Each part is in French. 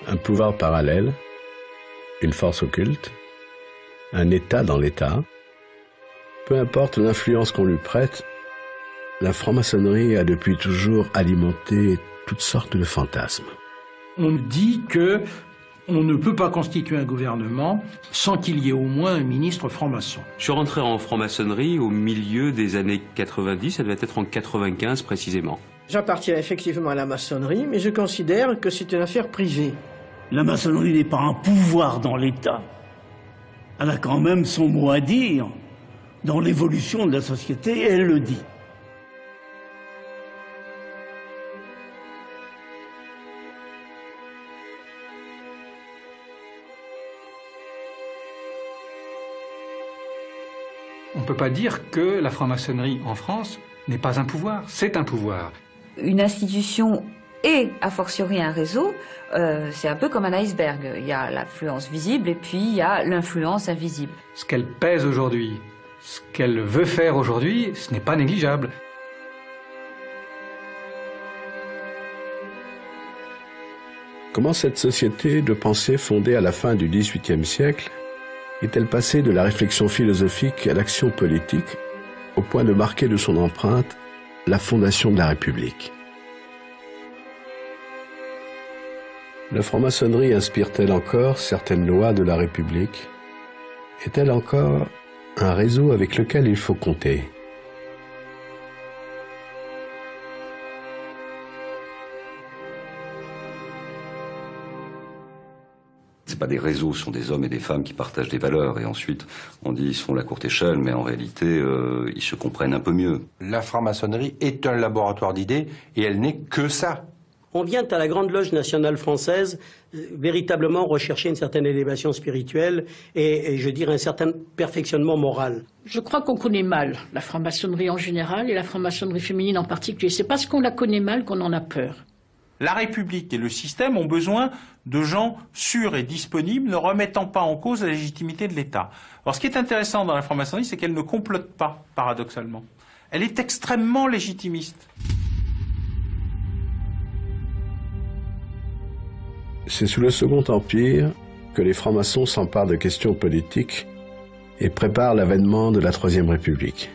un pouvoir parallèle, une force occulte, un État dans l'État. Peu importe l'influence qu'on lui prête, la franc-maçonnerie a depuis toujours alimenté toutes sortes de fantasmes. On dit que on ne peut pas constituer un gouvernement sans qu'il y ait au moins un ministre franc-maçon. Je suis rentré en franc-maçonnerie au milieu des années 90, ça devait être en 95 précisément. J'appartiens effectivement à la maçonnerie, mais je considère que c'est une affaire privée. La maçonnerie n'est pas un pouvoir dans l'État. Elle a quand même son mot à dire dans l'évolution de la société, et elle le dit. On ne peut pas dire que la franc-maçonnerie en France n'est pas un pouvoir, c'est un pouvoir. Une institution et, a fortiori, un réseau, c'est un peu comme un iceberg. Il y a l'influence visible et puis il y a l'influence invisible. Ce qu'elle pèse aujourd'hui, ce qu'elle veut faire aujourd'hui, ce n'est pas négligeable. Comment cette société de pensée fondée à la fin du XVIIIe siècle est-elle passée de la réflexion philosophique à l'action politique, au point de marquer de son empreinte la fondation de la République? La franc-maçonnerie inspire-t-elle encore certaines lois de la République? Est-elle encore un réseau avec lequel il faut compter? C'est pas des réseaux, ce sont des hommes et des femmes qui partagent des valeurs. Et ensuite, on dit ils se font la courte échelle, mais en réalité, ils se comprennent un peu mieux. La franc-maçonnerie est un laboratoire d'idées et elle n'est que ça. On vient à la Grande Loge nationale française véritablement rechercher une certaine élévation spirituelle et je dirais un certain perfectionnement moral. Je crois qu'on connaît mal la franc-maçonnerie en général et la franc-maçonnerie féminine en particulier. C'est parce qu'on la connaît mal qu'on en a peur. La République et le système ont besoin de gens sûrs et disponibles, ne remettant pas en cause la légitimité de l'État. Alors ce qui est intéressant dans la franc-maçonnerie, c'est qu'elle ne complote pas, paradoxalement. Elle est extrêmement légitimiste. C'est sous le Second Empire que les francs-maçons s'emparent de questions politiques et préparent l'avènement de la Troisième République.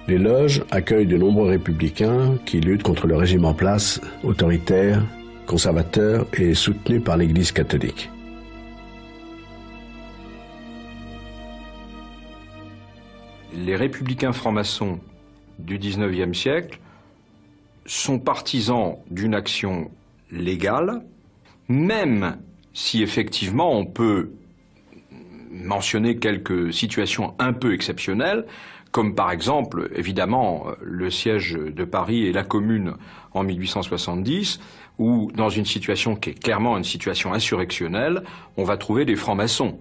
Les loges accueillent de nombreux républicains qui luttent contre le régime en place, autoritaire, conservateur et soutenu par l'Église catholique. Les républicains francs-maçons du XIXe siècle sont partisans d'une action légale, même si effectivement on peut mentionner quelques situations un peu exceptionnelles, comme par exemple, évidemment, le siège de Paris et la Commune en 1870, où dans une situation qui est clairement une situation insurrectionnelle, on va trouver des francs-maçons.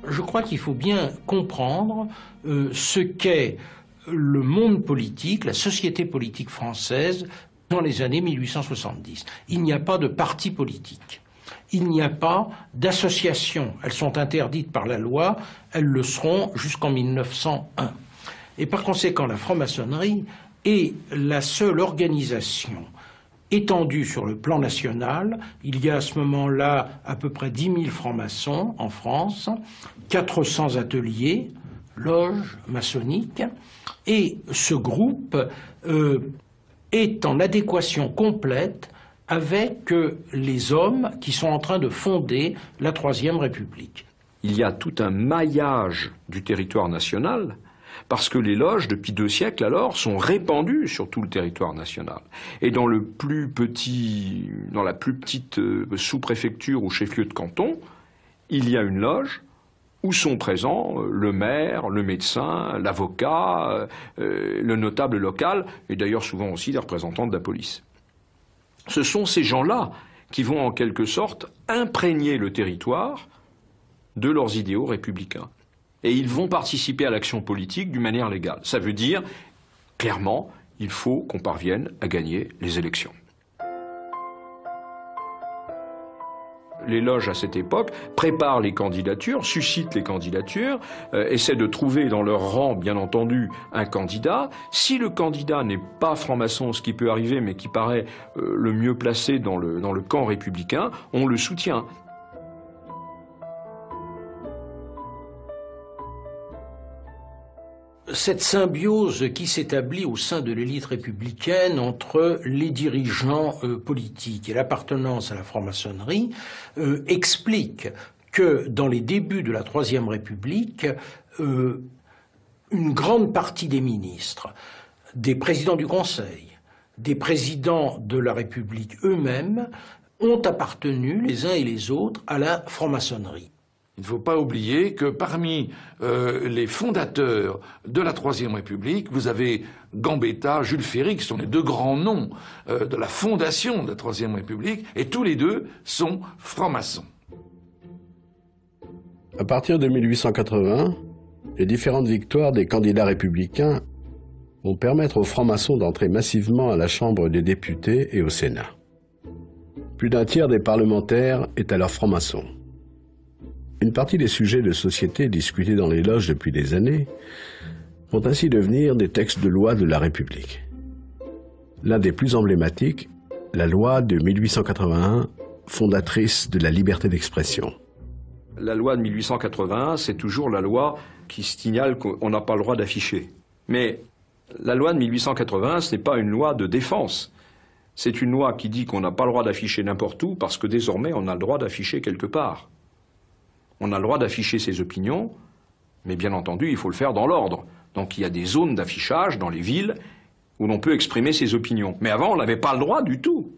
Je crois qu'il faut bien comprendre ce qu'est le monde politique, la société politique française dans les années 1870. Il n'y a pas de parti politique. Il n'y a pas d'associations. Elles sont interdites par la loi, elles le seront jusqu'en 1901. Et par conséquent, la franc-maçonnerie est la seule organisation étendue sur le plan national. Il y a à ce moment-là à peu près 10 000 francs-maçons en France, 400 ateliers, loges maçonniques, et ce groupe est en adéquation complète avec les hommes qui sont en train de fonder la Troisième République. Il y a tout un maillage du territoire national, parce que les loges, depuis 2 siècles alors, sont répandues sur tout le territoire national. Et dans la plus petite sous-préfecture ou chef-lieu de canton, il y a une loge où sont présents le maire, le médecin, l'avocat, le notable local, et d'ailleurs souvent aussi les représentants de la police. Ce sont ces gens-là qui vont en quelque sorte imprégner le territoire de leurs idéaux républicains. Et ils vont participer à l'action politique d'une manière légale. Ça veut dire, clairement, il faut qu'on parvienne à gagner les élections. les loges à cette époque préparent les candidatures, suscitent les candidatures, essaient de trouver dans leur rang, bien entendu, un candidat. Si le candidat n'est pas franc-maçon, ce qui peut arriver, mais qui paraît le mieux placé dans le camp républicain, on le soutient. Cette symbiose qui s'établit au sein de l'élite républicaine entre les dirigeants politiques et l'appartenance à la franc-maçonnerie explique que dans les débuts de la Troisième République, une grande partie des ministres, des présidents du Conseil, des présidents de la République eux-mêmes ont appartenu les uns et les autres à la franc-maçonnerie. Il ne faut pas oublier que parmi les fondateurs de la Troisième République, vous avez Gambetta, Jules Ferry, qui sont les deux grands noms de la fondation de la Troisième République, et tous les deux sont francs-maçons. À partir de 1880, les différentes victoires des candidats républicains vont permettre aux francs-maçons d'entrer massivement à la Chambre des députés et au Sénat. Plus d'un tiers des parlementaires est alors franc-maçon. Une partie des sujets de société discutés dans les loges depuis des années vont ainsi devenir des textes de loi de la République. L'un des plus emblématiques, la loi de 1881, fondatrice de la liberté d'expression. La loi de 1881, c'est toujours la loi qui signale qu'on n'a pas le droit d'afficher. Mais la loi de 1881, ce n'est pas une loi de défense. C'est une loi qui dit qu'on n'a pas le droit d'afficher n'importe où parce que désormais on a le droit d'afficher quelque part. On a le droit d'afficher ses opinions, mais bien entendu, il faut le faire dans l'ordre. Donc il y a des zones d'affichage dans les villes où l'on peut exprimer ses opinions. Mais avant, on n'avait pas le droit du tout.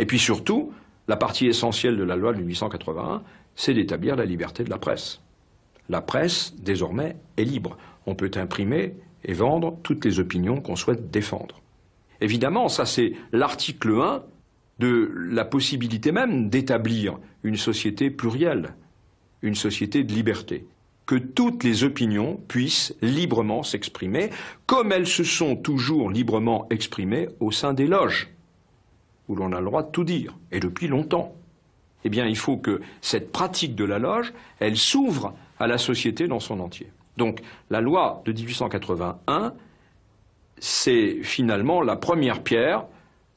Et puis surtout, la partie essentielle de la loi de 1881, c'est d'établir la liberté de la presse. La presse, désormais, est libre. On peut imprimer et vendre toutes les opinions qu'on souhaite défendre. Évidemment, ça c'est l'article 1 de la possibilité même d'établir une société plurielle, une société de liberté, que toutes les opinions puissent librement s'exprimer, comme elles se sont toujours librement exprimées au sein des loges, où l'on a le droit de tout dire, et depuis longtemps. Eh bien, il faut que cette pratique de la loge, elle s'ouvre à la société dans son entier. Donc, la loi de 1881, c'est finalement la première pierre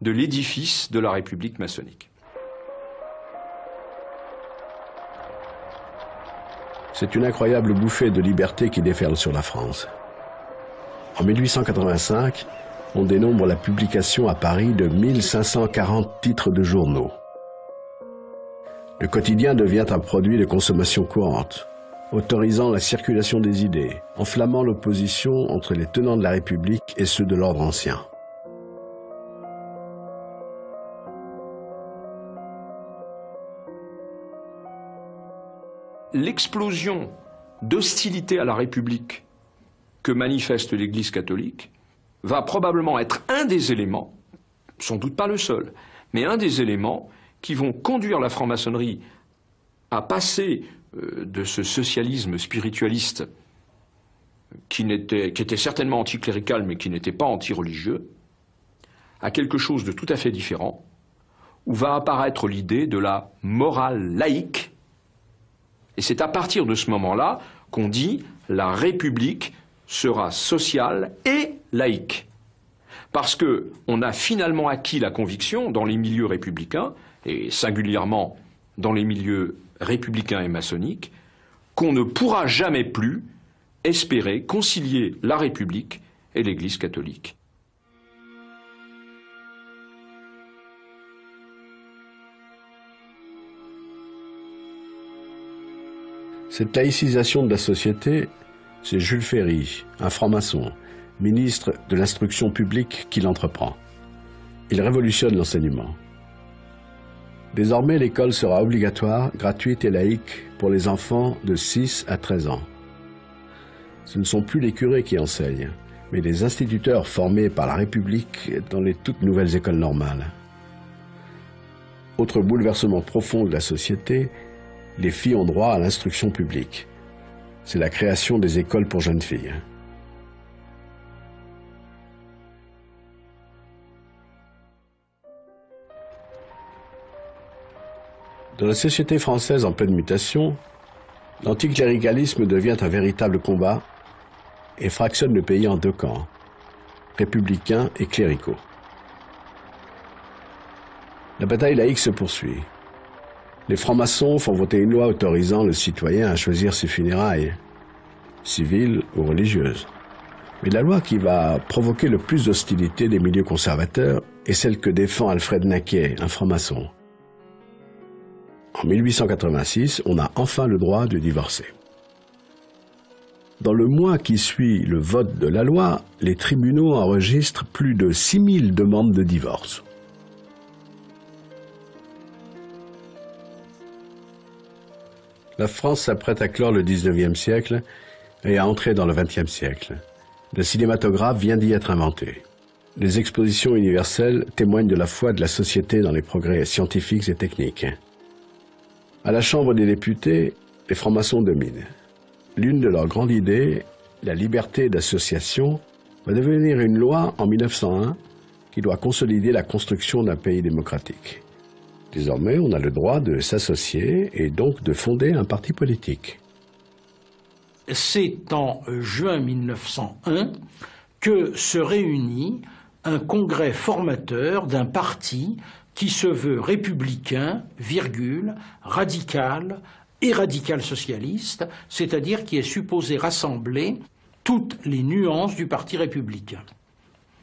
de l'édifice de la République maçonnique. C'est une incroyable bouffée de liberté qui déferle sur la France. En 1885, on dénombre la publication à Paris de 1540 titres de journaux. Le quotidien devient un produit de consommation courante, autorisant la circulation des idées, enflammant l'opposition entre les tenants de la République et ceux de l'ordre ancien. L'explosion d'hostilité à la République que manifeste l'Église catholique va probablement être un des éléments, sans doute pas le seul, mais un des éléments qui vont conduire la franc-maçonnerie à passer de ce socialisme spiritualiste qui était certainement anticlérical mais qui n'était pas anti-religieux, à quelque chose de tout à fait différent, où va apparaître l'idée de la morale laïque. Et c'est à partir de ce moment-là qu'on dit la République sera sociale et laïque. Parce qu'on a finalement acquis la conviction dans les milieux républicains, et singulièrement dans les milieux républicains et maçonniques, qu'on ne pourra jamais plus espérer concilier la République et l'Église catholique. Cette laïcisation de la société, c'est Jules Ferry, un franc-maçon, ministre de l'Instruction publique, qui l'entreprend. Il révolutionne l'enseignement. Désormais, l'école sera obligatoire, gratuite et laïque pour les enfants de 6 à 13 ans. Ce ne sont plus les curés qui enseignent, mais les instituteurs formés par la République dans les toutes nouvelles écoles normales. Autre bouleversement profond de la société, les filles ont droit à l'instruction publique. C'est la création des écoles pour jeunes filles. Dans la société française en pleine mutation, l'anticléricalisme devient un véritable combat et fractionne le pays en deux camps, républicains et cléricaux. La bataille laïque se poursuit. Les francs-maçons font voter une loi autorisant le citoyen à choisir ses funérailles, civiles ou religieuses. Mais la loi qui va provoquer le plus d'hostilité des milieux conservateurs est celle que défend Alfred Naquet, un franc-maçon. En 1886, on a enfin le droit de divorcer. Dans le mois qui suit le vote de la loi, les tribunaux enregistrent plus de 6000 demandes de divorce. La France s'apprête à clore le 19e siècle et à entrer dans le 20e siècle. Le cinématographe vient d'y être inventé. Les expositions universelles témoignent de la foi de la société dans les progrès scientifiques et techniques. À la Chambre des députés, les francs-maçons dominent. L'une de leurs grandes idées, la liberté d'association, va devenir une loi en 1901 qui doit consolider la construction d'un pays démocratique. Désormais, on a le droit de s'associer et donc de fonder un parti politique. C'est en juin 1901 que se réunit un congrès formateur d'un parti qui se veut républicain, radical et radical-socialiste, c'est-à-dire qui est supposé rassembler toutes les nuances du parti républicain.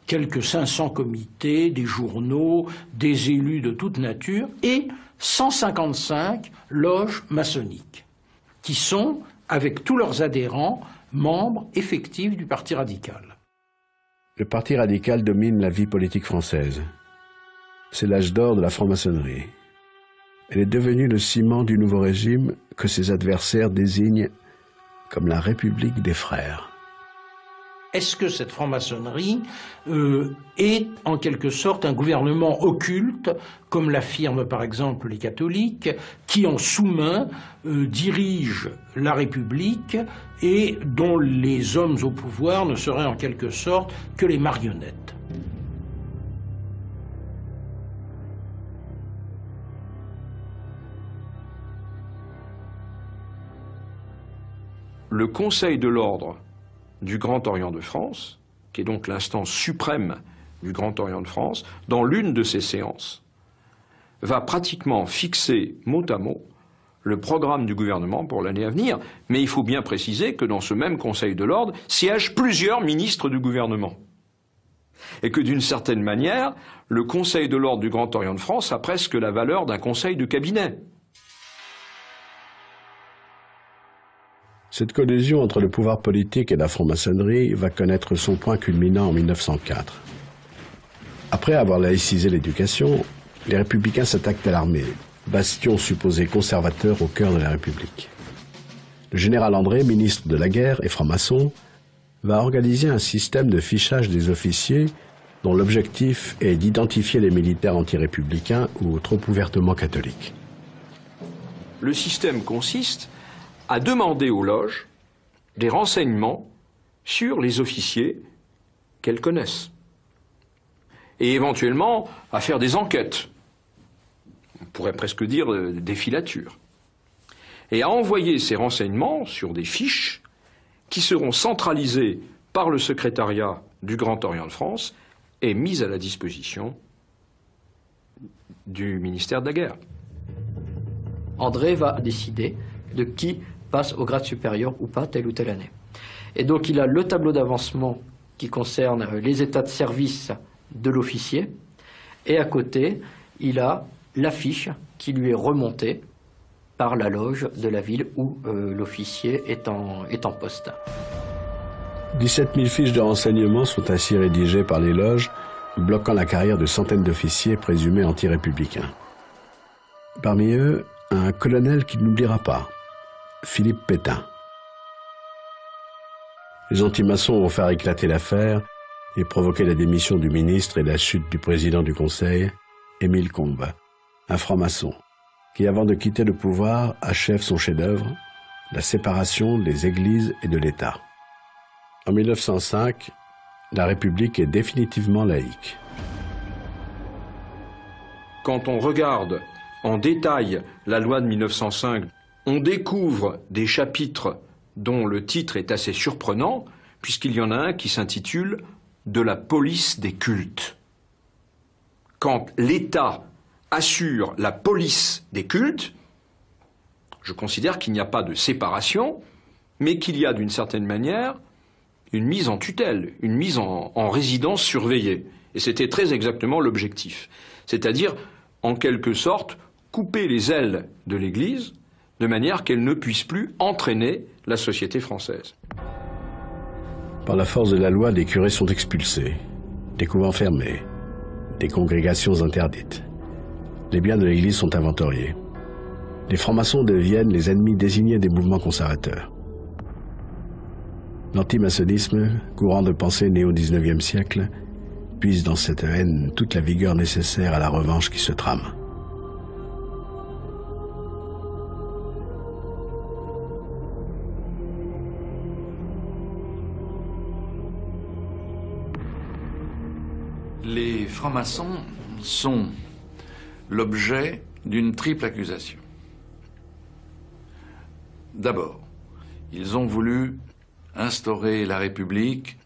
Quelques 500 comités, des journaux, des élus de toute nature et 155 loges maçonniques, qui sont, avec tous leurs adhérents, membres effectifs du Parti radical. Le Parti radical domine la vie politique française. C'est l'âge d'or de la franc-maçonnerie. Elle est devenue le ciment du nouveau régime que ses adversaires désignent comme la République des frères. Est-ce que cette franc-maçonnerie est en quelque sorte un gouvernement occulte, comme l'affirment par exemple les catholiques, qui en sous-main dirigent la République et dont les hommes au pouvoir ne seraient en quelque sorte que les marionnettes? Le Conseil de l'Ordre du Grand Orient de France, qui est donc l'instance suprême du Grand Orient de France, dans l'une de ses séances, va pratiquement fixer mot à mot le programme du gouvernement pour l'année à venir. Mais il faut bien préciser que dans ce même Conseil de l'Ordre siègent plusieurs ministres du gouvernement. Et que d'une certaine manière, le Conseil de l'Ordre du Grand Orient de France a presque la valeur d'un conseil de cabinet. Cette collusion entre le pouvoir politique et la franc-maçonnerie va connaître son point culminant en 1904. Après avoir laïcisé l'éducation, les républicains s'attaquent à l'armée, bastion supposé conservateur au cœur de la République. Le général André, ministre de la guerre et franc-maçon, va organiser un système de fichage des officiers dont l'objectif est d'identifier les militaires anti-républicains ou trop ouvertement catholiques. Le système consiste à demander aux loges des renseignements sur les officiers qu'elles connaissent. Et éventuellement à faire des enquêtes. On pourrait presque dire des filatures. Et à envoyer ces renseignements sur des fiches qui seront centralisées par le secrétariat du Grand Orient de France et mises à la disposition du ministère de la Guerre. André va décider de qui passe au grade supérieur ou pas telle ou telle année. Et donc il a le tableau d'avancement qui concerne les états de service de l'officier, et à côté, il a la fiche qui lui est remontée par la loge de la ville où l'officier est en poste. 17 000 fiches de renseignements sont ainsi rédigées par les loges, bloquant la carrière de centaines d'officiers présumés anti-républicains. Parmi eux, un colonel qui n'oubliera pas, Philippe Pétain. Les anti-maçons vont faire éclater l'affaire et provoquer la démission du ministre et la chute du président du Conseil, Émile Combes, un franc-maçon, qui avant de quitter le pouvoir achève son chef-d'œuvre, la séparation des églises et de l'État. En 1905, la République est définitivement laïque. Quand on regarde en détail la loi de 1905, on découvre des chapitres dont le titre est assez surprenant, puisqu'il y en a un qui s'intitule « De la police des cultes ». Quand l'État assure la police des cultes, je considère qu'il n'y a pas de séparation, mais qu'il y a d'une certaine manière une mise en tutelle, une mise en résidence surveillée. Et c'était très exactement l'objectif. C'est-à-dire, en quelque sorte, couper les ailes de l'Église de manière qu'elle ne puisse plus entraîner la société française. Par la force de la loi, des curés sont expulsés, des couvents fermés, des congrégations interdites. Les biens de l'Église sont inventoriés. Les francs-maçons deviennent les ennemis désignés des mouvements conservateurs. L'antimaçonnisme, courant de pensée né au XIXe siècle, puise dans cette haine toute la vigueur nécessaire à la revanche qui se trame. Les francs-maçons sont l'objet d'une triple accusation. D'abord, ils ont voulu instaurer la République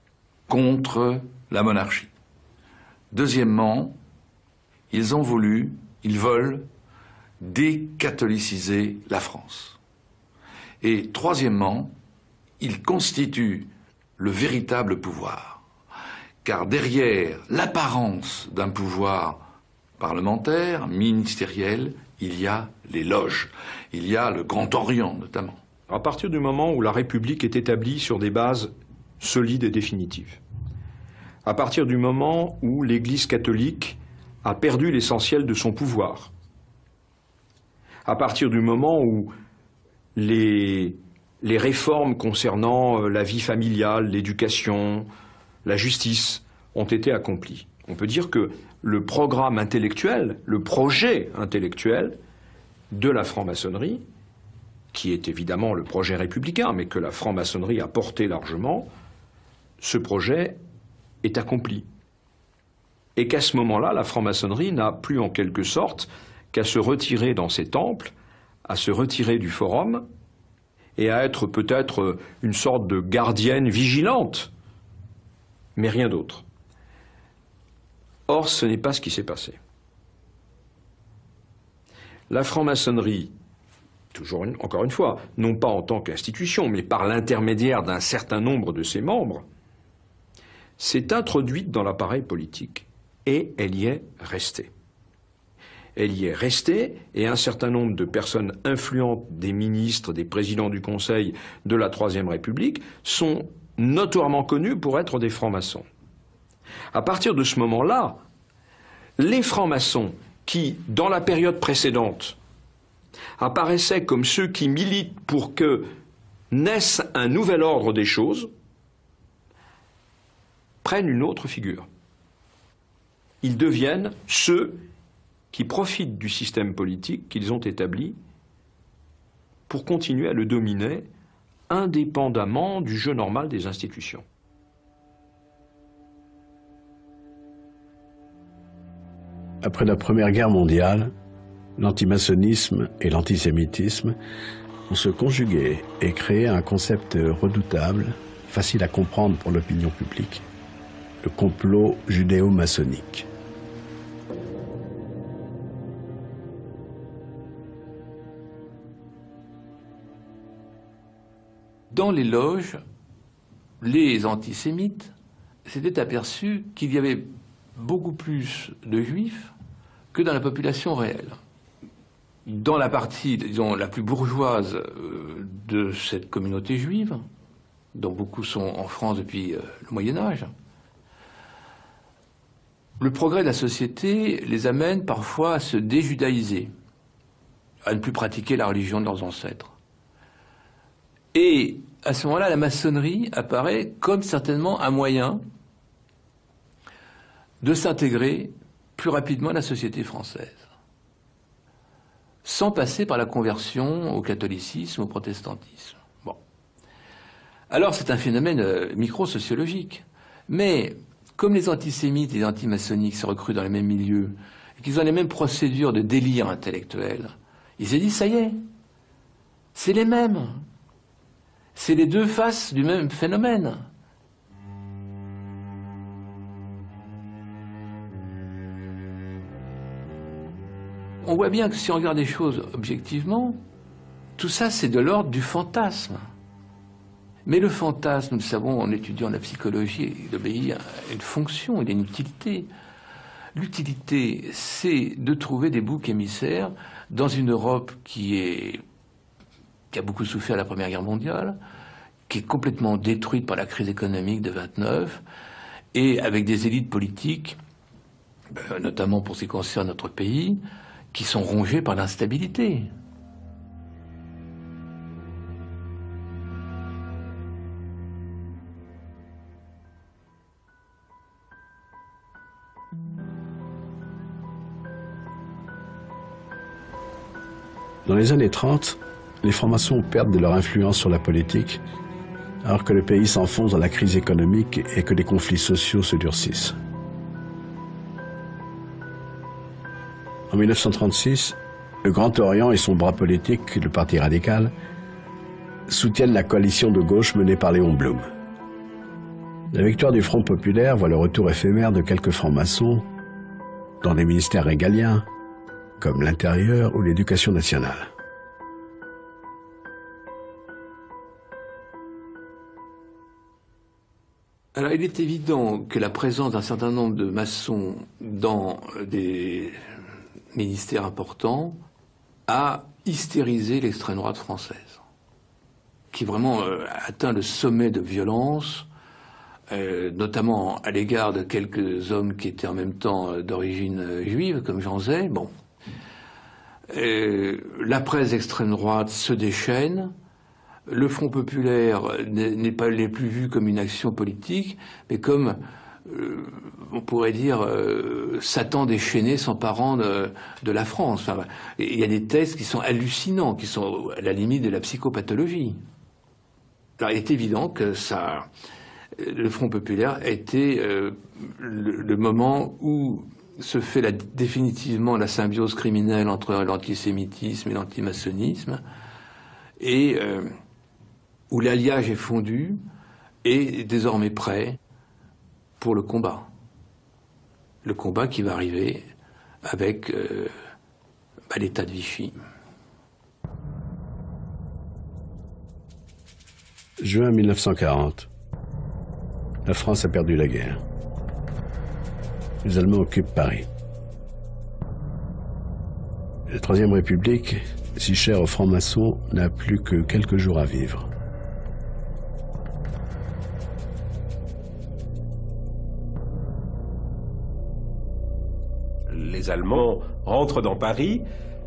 contre la monarchie. Deuxièmement, ils veulent décatholiciser la France. Et troisièmement, ils constituent le véritable pouvoir. Car derrière l'apparence d'un pouvoir parlementaire, ministériel, il y a les loges. Il y a le Grand Orient, notamment. À partir du moment où la République est établie sur des bases solides et définitives, à partir du moment où l'Église catholique a perdu l'essentiel de son pouvoir, à partir du moment où les réformes concernant la vie familiale, l'éducation, la justice ont été accomplies. On peut dire que le programme intellectuel, le projet intellectuel de la franc-maçonnerie, qui est évidemment le projet républicain, mais que la franc-maçonnerie a porté largement, ce projet est accompli. Et qu'à ce moment-là, la franc-maçonnerie n'a plus en quelque sorte qu'à se retirer dans ses temples, à se retirer du forum, et à être peut-être une sorte de gardienne vigilante, mais rien d'autre. Or, ce n'est pas ce qui s'est passé. La franc-maçonnerie, encore une fois, non pas en tant qu'institution, mais par l'intermédiaire d'un certain nombre de ses membres, s'est introduite dans l'appareil politique. Et elle y est restée. Elle y est restée, et un certain nombre de personnes influentes, des ministres, des présidents du Conseil de la Troisième République, sont notoirement connus pour être des francs-maçons. À partir de ce moment-là, les francs-maçons qui, dans la période précédente, apparaissaient comme ceux qui militent pour que naisse un nouvel ordre des choses, prennent une autre figure. Ils deviennent ceux qui profitent du système politique qu'ils ont établi pour continuer à le dominer indépendamment du jeu normal des institutions. Après la Première Guerre mondiale, l'antimaçonnisme et l'antisémitisme vont se conjuguer et créer un concept redoutable, facile à comprendre pour l'opinion publique, le complot judéo-maçonnique. Dans les loges, les antisémites s'étaient aperçus qu'il y avait beaucoup plus de juifs que dans la population réelle. Dans la partie, disons, la plus bourgeoise de cette communauté juive, dont beaucoup sont en France depuis le Moyen-Âge, le progrès de la société les amène parfois à se déjudaïser, à ne plus pratiquer la religion de leurs ancêtres. Et à ce moment-là, la maçonnerie apparaît comme certainement un moyen de s'intégrer plus rapidement à la société française, sans passer par la conversion au catholicisme, au protestantisme. Bon. Alors c'est un phénomène micro-sociologique, mais comme les antisémites et les antimaçonniques se recrutent dans les mêmes milieux, qu'ils ont les mêmes procédures de délire intellectuel, il s'est dit, ça y est, c'est les mêmes. C'est les deux faces du même phénomène. On voit bien que si on regarde les choses objectivement, tout ça c'est de l'ordre du fantasme. Mais le fantasme, nous le savons en étudiant la psychologie, il obéit à une fonction, il a une utilité. L'utilité, c'est de trouver des boucs émissaires dans une Europe qui a beaucoup souffert de la Première Guerre mondiale, qui est complètement détruite par la crise économique de 29, et avec des élites politiques, notamment pour ce qui concerne notre pays, qui sont rongées par l'instabilité. Dans les années 30, les francs-maçons perdent de leur influence sur la politique, alors que le pays s'enfonce dans la crise économique et que les conflits sociaux se durcissent. En 1936, le Grand Orient et son bras politique, le Parti radical, soutiennent la coalition de gauche menée par Léon Blum. La victoire du Front populaire voit le retour éphémère de quelques francs-maçons dans des ministères régaliens, comme l'Intérieur ou l'Éducation nationale. Alors, il est évident que la présence d'un certain nombre de maçons dans des ministères importants a hystérisé l'extrême droite française, qui vraiment atteint le sommet de violence, notamment à l'égard de quelques hommes qui étaient en même temps d'origine juive, comme Jean Zay. Bon. La presse extrême droite se déchaîne. Le Front populaire n'est plus vu comme une action politique, mais comme, on pourrait dire, Satan déchaîné s'emparant de la France. Enfin, il y a des textes qui sont hallucinants, qui sont à la limite de la psychopathologie. Alors il est évident que le Front populaire a été le moment où se fait définitivement la symbiose criminelle entre l'antisémitisme et l'antimaçonnisme, et où l'alliage est fondu et désormais prêt pour le combat. Le combat qui va arriver avec l'état de Vichy. Juin 1940. La France a perdu la guerre. Les Allemands occupent Paris. La Troisième République, si chère aux francs-maçons, n'a plus que quelques jours à vivre. Les Allemands rentrent dans Paris.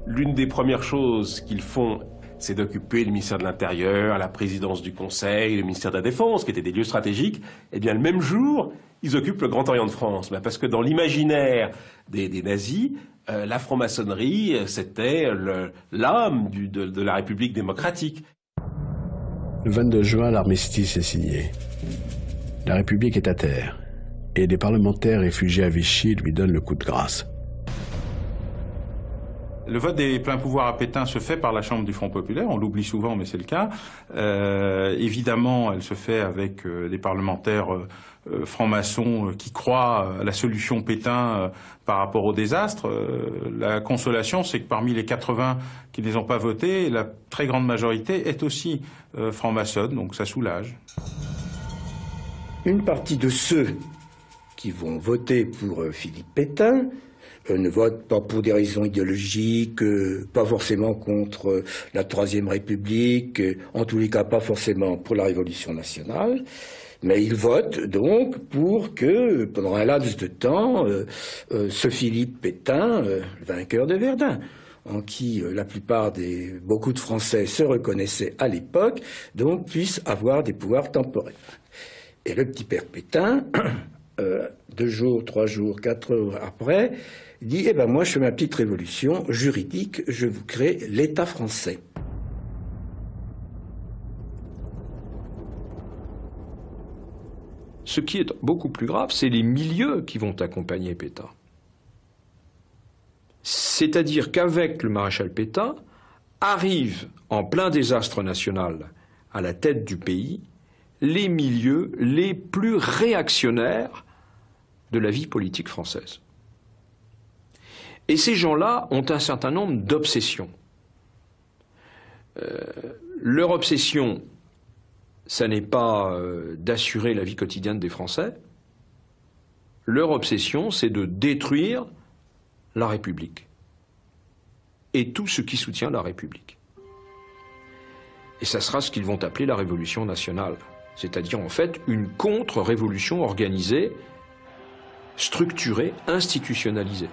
L'une des premières choses qu'ils font, c'est d'occuper le ministère de l'Intérieur, la présidence du Conseil, le ministère de la Défense, qui étaient des lieux stratégiques. Eh bien, le même jour, ils occupent le Grand Orient de France. Parce que dans l'imaginaire des nazis, la franc-maçonnerie, c'était l'âme de la République démocratique. Le 22 juin, l'armistice est signé. La République est à terre, et des parlementaires réfugiés à Vichy lui donnent le coup de grâce. Le vote des pleins pouvoirs à Pétain se fait par la Chambre du Front populaire, on l'oublie souvent mais c'est le cas. Évidemment, elle se fait avec des parlementaires francs-maçons qui croient à la solution Pétain par rapport au désastre. La consolation, c'est que parmi les 80 qui ne les ont pas votés, la très grande majorité est aussi franc-maçonne, donc ça soulage. Une partie de ceux qui vont voter pour Philippe Pétain ne votent pas pour des raisons idéologiques, pas forcément contre la Troisième République, en tous les cas pas forcément pour la Révolution nationale, mais ils votent donc pour que, pendant un laps de temps, ce Philippe Pétain, le vainqueur de Verdun, en qui beaucoup de Français se reconnaissaient à l'époque, donc puisse avoir des pouvoirs temporaires. Et le petit père Pétain, 2 jours, 3 jours, 4 heures après, dit « Eh ben moi, je fais ma petite révolution juridique, je vous crée l'État français ». Ce qui est beaucoup plus grave, c'est les milieux qui vont accompagner Pétain. C'est-à-dire qu'avec le maréchal Pétain, arrivent en plein désastre national à la tête du pays les milieux les plus réactionnaires de la vie politique française. Et ces gens-là ont un certain nombre d'obsessions. Leur obsession, ça n'est pas d'assurer la vie quotidienne des Français. Leur obsession, c'est de détruire la République et tout ce qui soutient la République. Et ça sera ce qu'ils vont appeler la Révolution nationale, c'est-à-dire en fait une contre-révolution organisée, structurée, institutionnalisée.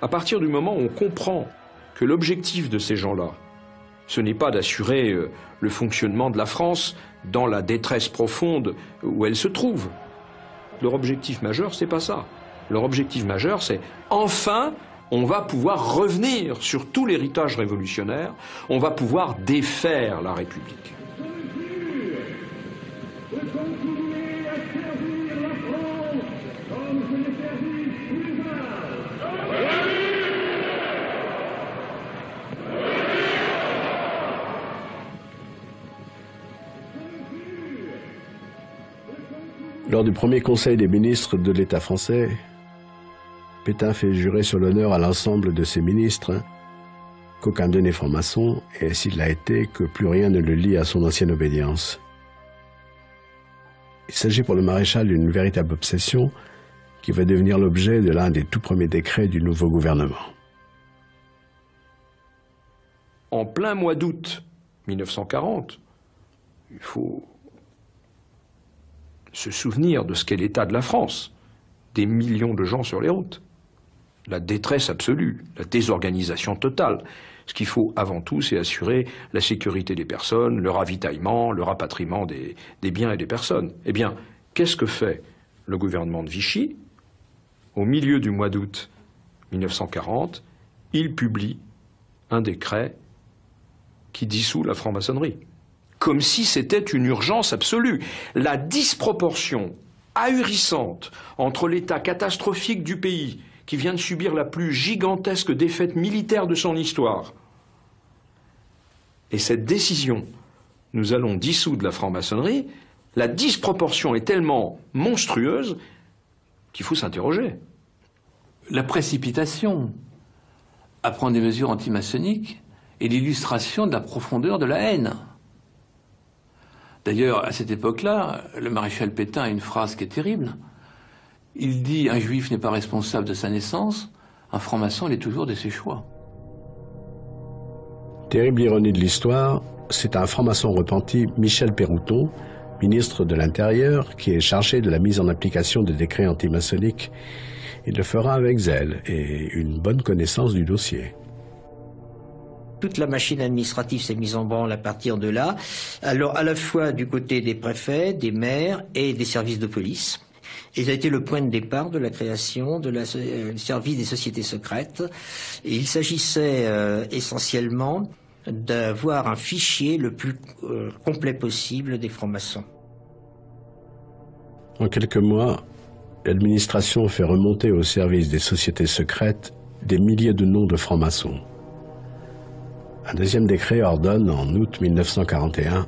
À partir du moment où on comprend que l'objectif de ces gens-là, ce n'est pas d'assurer le fonctionnement de la France dans la détresse profonde où elle se trouve. Leur objectif majeur, c'est pas ça. Leur objectif majeur, c'est enfin, on va pouvoir revenir sur tout l'héritage révolutionnaire, on va pouvoir défaire la République. Lors du premier conseil des ministres de l'État français, Pétain fait jurer sur l'honneur à l'ensemble de ses ministres qu'aucun d'eux n'est franc-maçon, et s'il l'a été, que plus rien ne le lie à son ancienne obédience. Il s'agit pour le maréchal d'une véritable obsession qui va devenir l'objet de l'un des tout premiers décrets du nouveau gouvernement. En plein mois d'août 1940, il faut se souvenir de ce qu'est l'état de la France, des millions de gens sur les routes, la détresse absolue, la désorganisation totale. Ce qu'il faut avant tout, c'est assurer la sécurité des personnes, le ravitaillement, le rapatriement des biens et des personnes. Eh bien, qu'est-ce que fait le gouvernement de Vichy? Au milieu du mois d'août 1940, il publie un décret qui dissout la franc-maçonnerie. Comme si c'était une urgence absolue. La disproportion ahurissante entre l'état catastrophique du pays, qui vient de subir la plus gigantesque défaite militaire de son histoire, et cette décision, nous allons dissoudre la franc-maçonnerie, la disproportion est tellement monstrueuse qu'il faut s'interroger. La précipitation à prendre des mesures antimaçonniques est l'illustration de la profondeur de la haine. D'ailleurs, à cette époque-là, le maréchal Pétain a une phrase qui est terrible. Il dit « Un juif n'est pas responsable de sa naissance, un franc-maçon l'est toujours de ses choix ». Terrible ironie de l'histoire, c'est un franc-maçon repenti, Michel Pérouton, ministre de l'Intérieur, qui est chargé de la mise en application des décrets antimaçonniques. Il le fera avec zèle et une bonne connaissance du dossier. Toute la machine administrative s'est mise en branle à partir de là, alors à la fois du côté des préfets, des maires et des services de police. Et ça a été le point de départ de la création du service des sociétés secrètes. Et il s'agissait essentiellement d'avoir un fichier le plus complet possible des francs-maçons. En quelques mois, l'administration fait remonter au service des sociétés secrètes des milliers de noms de francs-maçons. Un deuxième décret ordonne, en août 1941,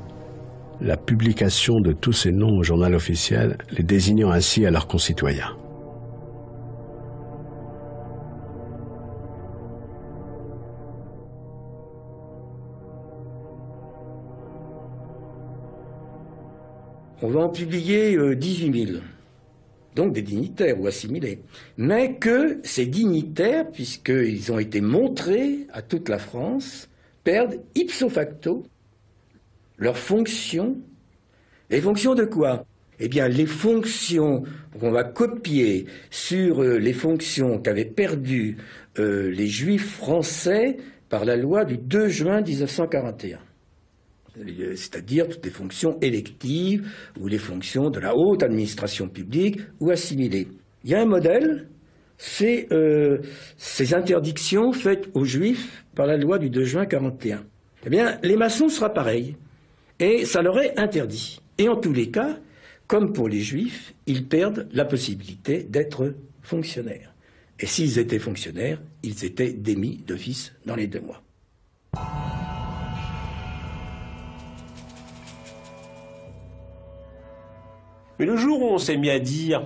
la publication de tous ces noms au journal officiel, les désignant ainsi à leurs concitoyens. On va en publier 18 000, donc des dignitaires ou assimilés. Mais que ces dignitaires, puisqu'ils ont été montrés à toute la France, perdent ipso facto leurs fonctions. Les fonctions de quoi? Eh bien, les fonctions qu'on va copier sur les fonctions qu'avaient perdues les Juifs français par la loi du 2 juin 1941. C'est-à-dire toutes les fonctions électives ou les fonctions de la haute administration publique ou assimilées. Il y a un modèle, c'est ces interdictions faites aux Juifs par la loi du 2 juin 1941. Eh bien, les maçons sera pareil. Et ça leur est interdit. Et en tous les cas, comme pour les Juifs, ils perdent la possibilité d'être fonctionnaires. Et s'ils étaient fonctionnaires, ils étaient démis d'office dans les 2 mois. Mais le jour où on s'est mis à dire,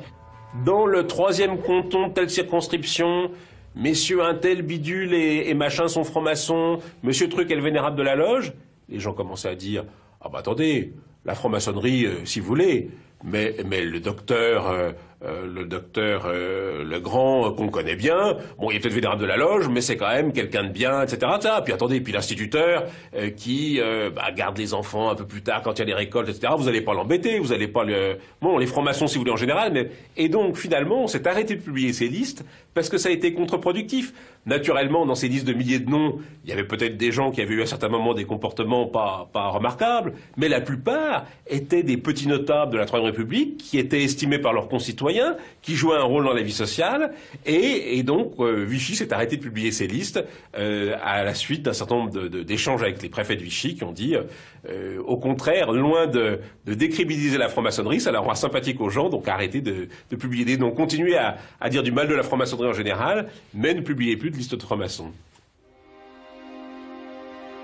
dans le 3e canton de telle circonscription, messieurs un tel bidule et machin sont francs-maçons, monsieur truc est le vénérable de la loge, les gens commençaient à dire, ah bah attendez, la franc-maçonnerie, si vous voulez, mais le docteur Legrand, qu'on connaît bien, bon, il est peut-être vénérable de la loge, mais c'est quand même quelqu'un de bien, etc. Puis attendez, puis l'instituteur qui garde les enfants un peu plus tard quand il y a les récoltes, etc. Vous n'allez pas l'embêter, vous n'allez pas le... Bon, les francs-maçons, si vous voulez, en général, mais... Et donc, finalement, on s'est arrêté de publier ces listes parce que ça a été contre-productif. Naturellement, dans ces listes de milliers de noms, il y avait peut-être des gens qui avaient eu à certains moments des comportements pas remarquables, mais la plupart étaient des petits notables de la Troisième République qui étaient estimés par leurs concitoyens, qui jouaient un rôle dans la vie sociale, et donc Vichy s'est arrêté de publier ces listes à la suite d'un certain nombre d'échanges avec les préfets de Vichy qui ont dit, au contraire, loin de décrédibiliser la franc-maçonnerie, ça leur rend sympathique aux gens, donc arrêtez de publier des noms, continuez à dire du mal de la franc-maçonnerie en général, mais ne publiez plus de listes de francs-maçons.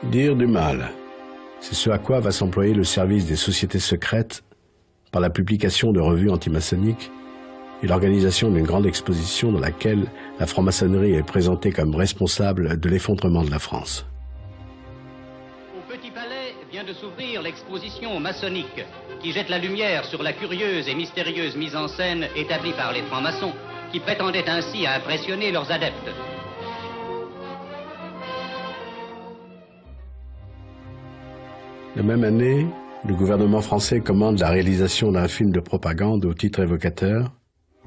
Dire du mal, c'est ce à quoi va s'employer le service des sociétés secrètes par la publication de revues antimaçonniques et l'organisation d'une grande exposition dans laquelle la franc-maçonnerie est présentée comme responsable de l'effondrement de la France. Au Petit Palais vient de s'ouvrir l'exposition maçonnique qui jette la lumière sur la curieuse et mystérieuse mise en scène établie par les francs-maçons qui prétendaient ainsi à impressionner leurs adeptes. La même année, le gouvernement français commande la réalisation d'un film de propagande au titre évocateur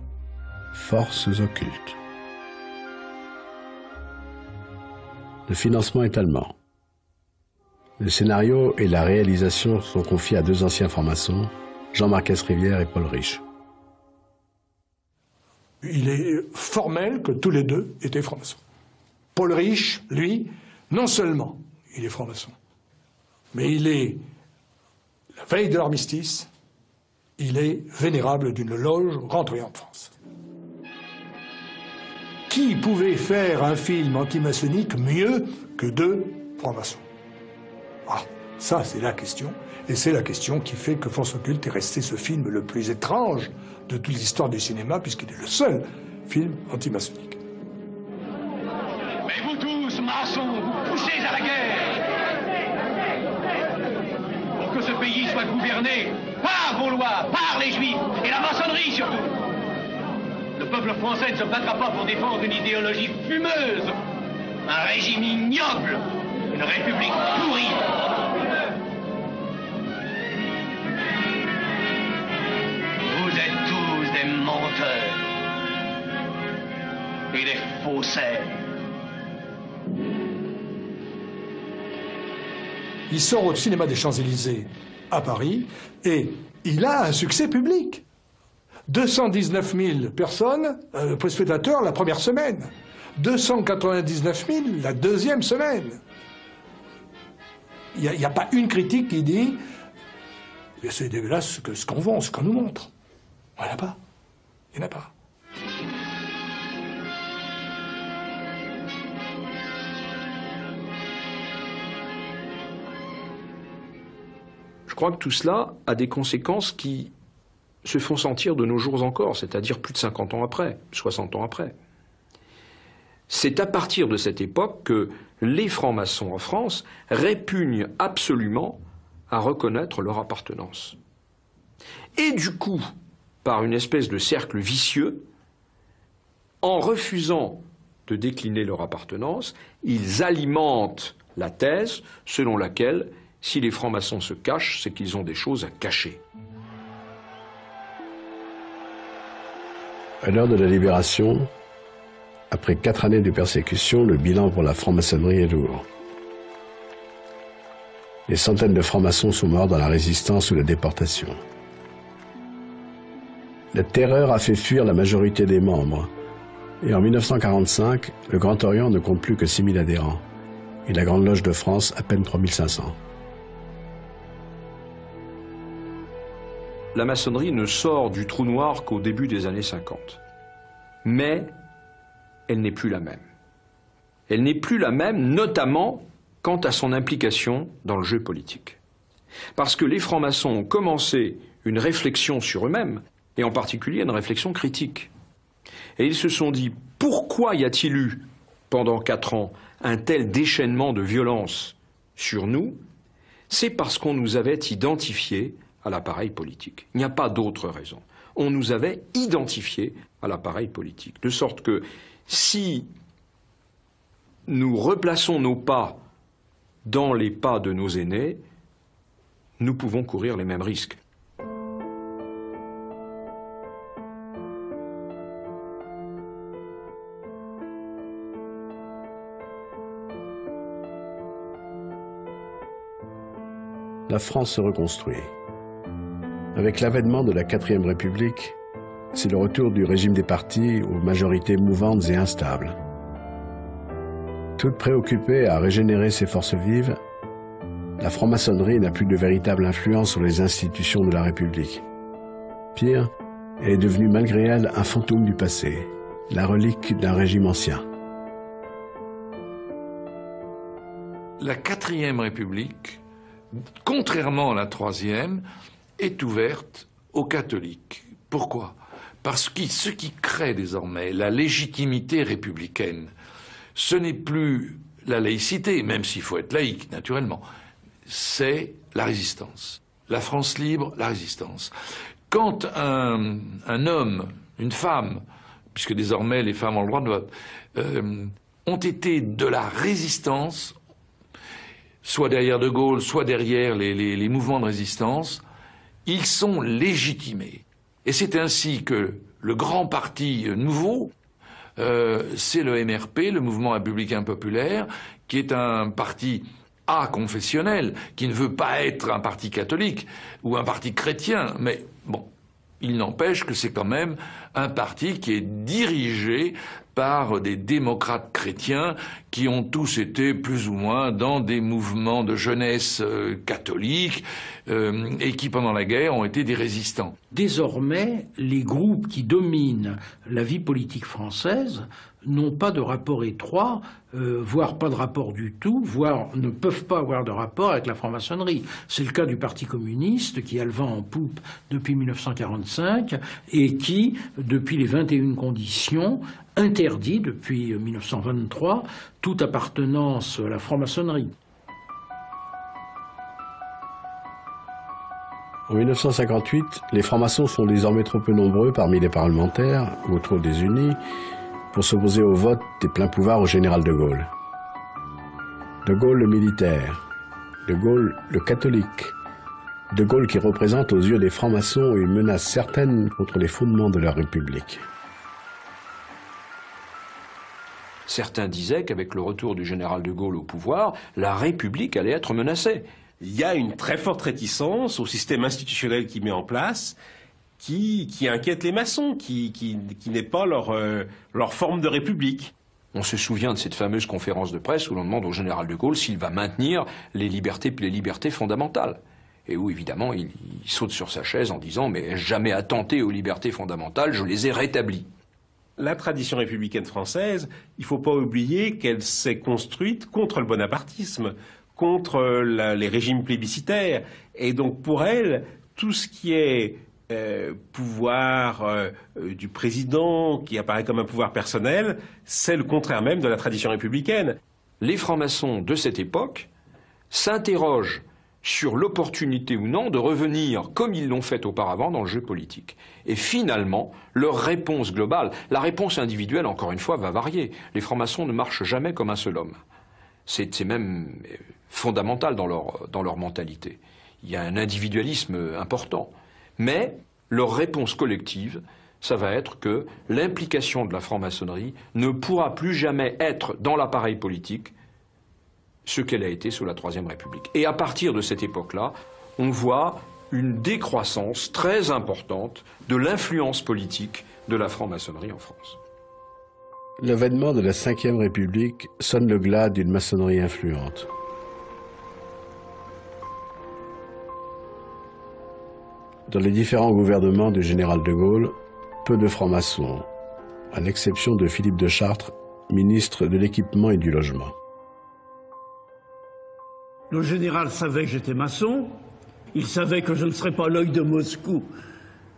« Forces occultes ». Le financement est allemand. Le scénario et la réalisation sont confiés à 2 anciens francs-maçons, Jean-Marc Rivière et Paul Riche. Il est formel que tous les 2 étaient francs-maçons. Paul Riche, lui, non seulement il est franc-maçon, mais il est, la veille de l'armistice, il est vénérable d'une loge rentrée en France. Qui pouvait faire un film antimaçonnique mieux que 2 francs-maçons? Ah, ça c'est la question, et c'est la question qui fait que Forces occultes est resté ce film le plus étrange de toute l'histoire du cinéma, puisqu'il est le seul film antimaçonnique. Mais vous tous, maçons, vous poussez à la guerre pour que ce pays soit gouverné par vos lois, par les Juifs, et la maçonnerie surtout. Le peuple français ne se battra pas pour défendre une idéologie fumeuse, un régime ignoble, une république pourrie. Vous êtes tous des menteurs et des faussaires. Il sort au cinéma des Champs-Élysées à Paris et il a un succès public. 219 000 personnes, spectateurs la première semaine. 299 000 la deuxième semaine. Il n'y a pas une critique qui dit « c'est dégueulasse ce qu'on vend, ce qu'on nous montre ». Il n'y en a pas. Il n'y en a pas. Je crois que tout cela a des conséquences qui se font sentir de nos jours encore, c'est-à-dire plus de 50 ans après, 60 ans après. C'est à partir de cette époque que les francs-maçons en France répugnent absolument à reconnaître leur appartenance. Et du coup, par une espèce de cercle vicieux, en refusant de décliner leur appartenance, ils alimentent la thèse selon laquelle si les francs-maçons se cachent, c'est qu'ils ont des choses à cacher. À l'heure de la Libération, après 4 années de persécution, le bilan pour la franc-maçonnerie est lourd. Des centaines de francs-maçons sont morts dans la résistance ou la déportation. La terreur a fait fuir la majorité des membres, et en 1945, le Grand Orient ne compte plus que 6 000 adhérents, et la Grande Loge de France à peine 3 500. La maçonnerie ne sort du trou noir qu'au début des années 50. mais elle n'est plus la même. Elle n'est plus la même, notamment quant à son implication dans le jeu politique. Parce que les francs-maçons ont commencé une réflexion sur eux-mêmes, et en particulier une réflexion critique. Et ils se sont dit, pourquoi y a-t-il eu, pendant 4 ans, un tel déchaînement de violence sur nous? C'est parce qu'on nous avait identifiés à l'appareil politique. Il n'y a pas d'autre raison. On nous avait identifiés à l'appareil politique. De sorte que si nous replaçons nos pas dans les pas de nos aînés, nous pouvons courir les mêmes risques. La France se reconstruit. Avec l'avènement de la 4e République, c'est le retour du régime des partis aux majorités mouvantes et instables. Toute préoccupée à régénérer ses forces vives, la franc-maçonnerie n'a plus de véritable influence sur les institutions de la République. Pire, elle est devenue malgré elle un fantôme du passé, la relique d'un régime ancien. La 4e République, contrairement à la 3e, est ouverte aux catholiques. Pourquoi? Parce que ce qui crée désormais la légitimité républicaine, ce n'est plus la laïcité, même s'il faut être laïque, naturellement, c'est la résistance. La France libre, la résistance. Quand un homme, une femme, puisque désormais les femmes ont le droit de vote, ont été de la résistance, soit derrière De Gaulle, soit derrière les mouvements de résistance, ils sont légitimés. Et c'est ainsi que le grand parti nouveau, c'est le MRP, le Mouvement républicain populaire, qui est un parti confessionnel, qui ne veut pas être un parti catholique ou un parti chrétien, mais bon, il n'empêche que c'est quand même un parti qui est dirigé par des démocrates chrétiens qui ont tous été plus ou moins dans des mouvements de jeunesse catholiques et qui pendant la guerre ont été des résistants. Désormais, les groupes qui dominent la vie politique française n'ont pas de rapport étroit, voire pas de rapport du tout, voire ne peuvent pas avoir de rapport avec la franc-maçonnerie. C'est le cas du Parti communiste qui a le vent en poupe depuis 1945 et qui, depuis les 21 conditions, interdit depuis 1923 toute appartenance à la franc-maçonnerie. En 1958, les francs-maçons sont désormais trop peu nombreux parmi les parlementaires, ou trop désunis, pour s'opposer au vote des pleins pouvoirs au général de Gaulle. De Gaulle le militaire, de Gaulle le catholique, de Gaulle qui représente aux yeux des francs-maçons une menace certaine contre les fondements de leur République. Certains disaient qu'avec le retour du général de Gaulle au pouvoir, la République allait être menacée. Il y a une très forte réticence au système institutionnel qu'il met en place, qui inquiète les maçons, qui n'est pas leur forme de république. On se souvient de cette fameuse conférence de presse où l'on demande au général de Gaulle s'il va maintenir les libertés fondamentales. Et où, évidemment, il saute sur sa chaise en disant « Mais ai-je jamais attenté aux libertés fondamentales, je les ai rétablies ». La tradition républicaine française, il ne faut pas oublier qu'elle s'est construite contre le bonapartisme, contre les régimes plébiscitaires. Et donc pour elle, tout ce qui est pouvoir du président, qui apparaît comme un pouvoir personnel, c'est le contraire même de la tradition républicaine. Les francs-maçons de cette époque s'interrogent sur l'opportunité ou non de revenir, comme ils l'ont fait auparavant, dans le jeu politique. Et finalement, leur réponse globale, la réponse individuelle, encore une fois, va varier. Les francs-maçons ne marchent jamais comme un seul homme. C'est même fondamental dans leur mentalité. Il y a un individualisme important. Mais leur réponse collective, ça va être que l'implication de la franc-maçonnerie ne pourra plus jamais être dans l'appareil politique ce qu'elle a été sous la Troisième République. Et à partir de cette époque-là, on voit une décroissance très importante de l'influence politique de la franc-maçonnerie en France. L'avènement de la Ve République sonne le glas d'une maçonnerie influente. Dans les différents gouvernements du général de Gaulle, peu de francs-maçons, à l'exception de Philippe de Chartres, ministre de l'Équipement et du Logement. Le général savait que j'étais maçon, il savait que je ne serais pas l'œil de Moscou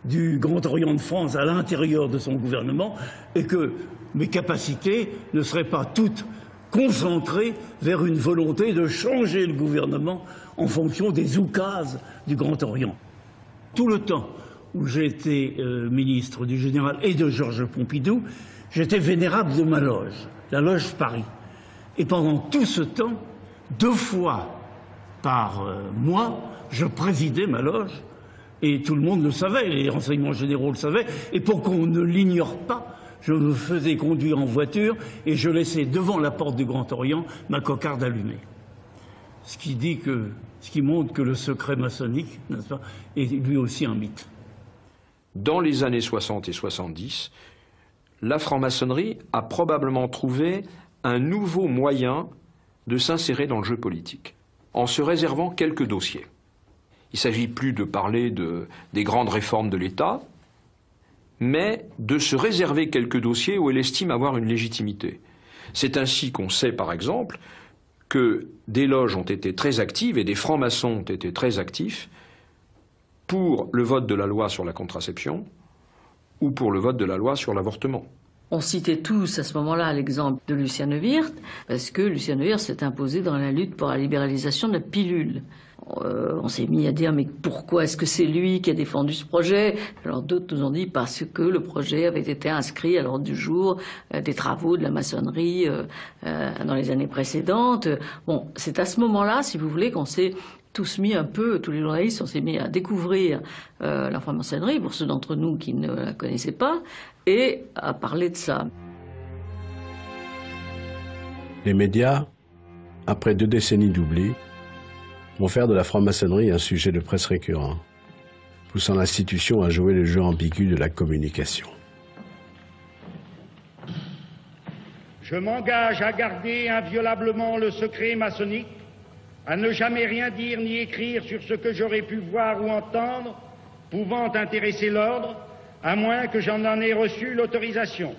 du Grand Orient de France à l'intérieur de son gouvernement et que mes capacités ne seraient pas toutes concentrées vers une volonté de changer le gouvernement en fonction des oukases du Grand Orient. Tout le temps où j'ai été ministre du général et de Georges Pompidou, j'étais vénérable de ma loge, la loge Paris. Et pendant tout ce temps, 2 fois par mois, je présidais ma loge et tout le monde le savait, les renseignements généraux le savaient. Et pour qu'on ne l'ignore pas, je me faisais conduire en voiture et je laissais devant la porte du Grand Orient ma cocarde allumée. Ce qui montre que le secret maçonnique, n'est-ce pas, est lui aussi un mythe. Dans les années 60 et 70, la franc-maçonnerie a probablement trouvé un nouveau moyen de s'insérer dans le jeu politique, en se réservant quelques dossiers. Il ne s'agit plus de parler des grandes réformes de l'État, mais de se réserver quelques dossiers où elle estime avoir une légitimité. C'est ainsi qu'on sait, par exemple, que des loges ont été très actives et des francs-maçons ont été très actifs pour le vote de la loi sur la contraception ou pour le vote de la loi sur l'avortement. On citait tous à ce moment-là l'exemple de Lucien Neuwirth, parce que Lucien Neuwirth s'est imposé dans la lutte pour la libéralisation de la pilule. On s'est mis à dire, mais pourquoi est-ce que c'est lui qui a défendu ce projet? Alors d'autres nous ont dit, parce que le projet avait été inscrit à l'ordre du jour des travaux de la maçonnerie dans les années précédentes. Bon, c'est à ce moment-là, si vous voulez, qu'on s'est tous mis un peu, tous les journalistes, on s'est mis à découvrir la franc-maçonnerie, pour ceux d'entre nous qui ne la connaissaient pas, et à parler de ça. Les médias, après 2 décennies d'oubli, vont faire de la franc-maçonnerie un sujet de presse récurrent, poussant l'institution à jouer le jeu ambigu de la communication. Je m'engage à garder inviolablement le secret maçonnique, à ne jamais rien dire ni écrire sur ce que j'aurais pu voir ou entendre, pouvant intéresser l'ordre, à moins que j'en ai reçu l'autorisation.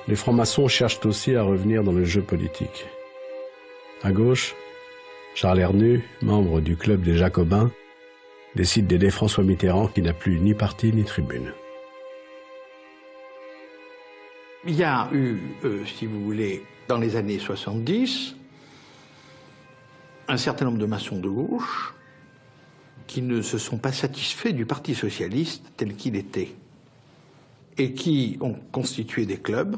Les francs-maçons cherchent aussi à revenir dans le jeu politique. À gauche, Charles Hernu, membre du club des Jacobins, décide d'aider François Mitterrand qui n'a plus ni parti ni tribune. Il y a eu, si vous voulez, dans les années 70, un certain nombre de maçons de gauche qui ne se sont pas satisfaits du Parti socialiste tel qu'il était et qui ont constitué des clubs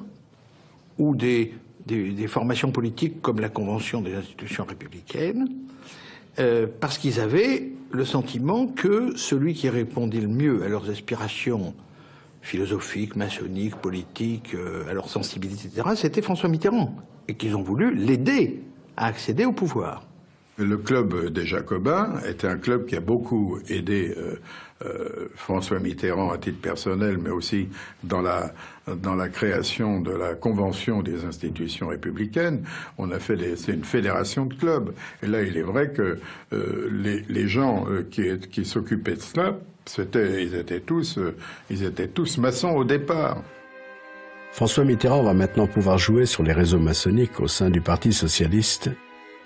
ou des formations politiques comme la Convention des institutions républicaines parce qu'ils avaient le sentiment que celui qui répondait le mieux à leurs aspirations philosophiques, maçonniques, politiques, à leur sensibilité, etc., c'était François Mitterrand et qu'ils ont voulu l'aider à accéder au pouvoir. Le club des Jacobins était un club qui a beaucoup aidé François Mitterrand à titre personnel, mais aussi dans la création de la Convention des institutions républicaines. On a fait c'est une fédération de clubs. Et là, il est vrai que les gens qui s'occupaient de cela, ils étaient tous maçons au départ. François Mitterrand va maintenant pouvoir jouer sur les réseaux maçonniques au sein du Parti socialiste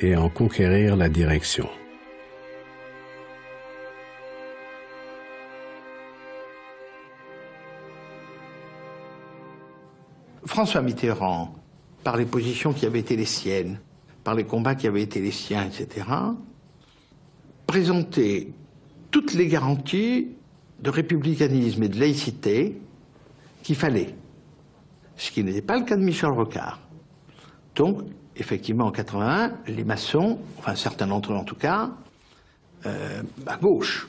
et en conquérir la direction. François Mitterrand, par les positions qui avaient été les siennes, par les combats qui avaient été les siens, etc., présentait toutes les garanties de républicanisme et de laïcité qu'il fallait, ce qui n'était pas le cas de Michel Rocard. Donc, effectivement, en 81, les maçons, enfin certains d'entre eux en tout cas, à gauche,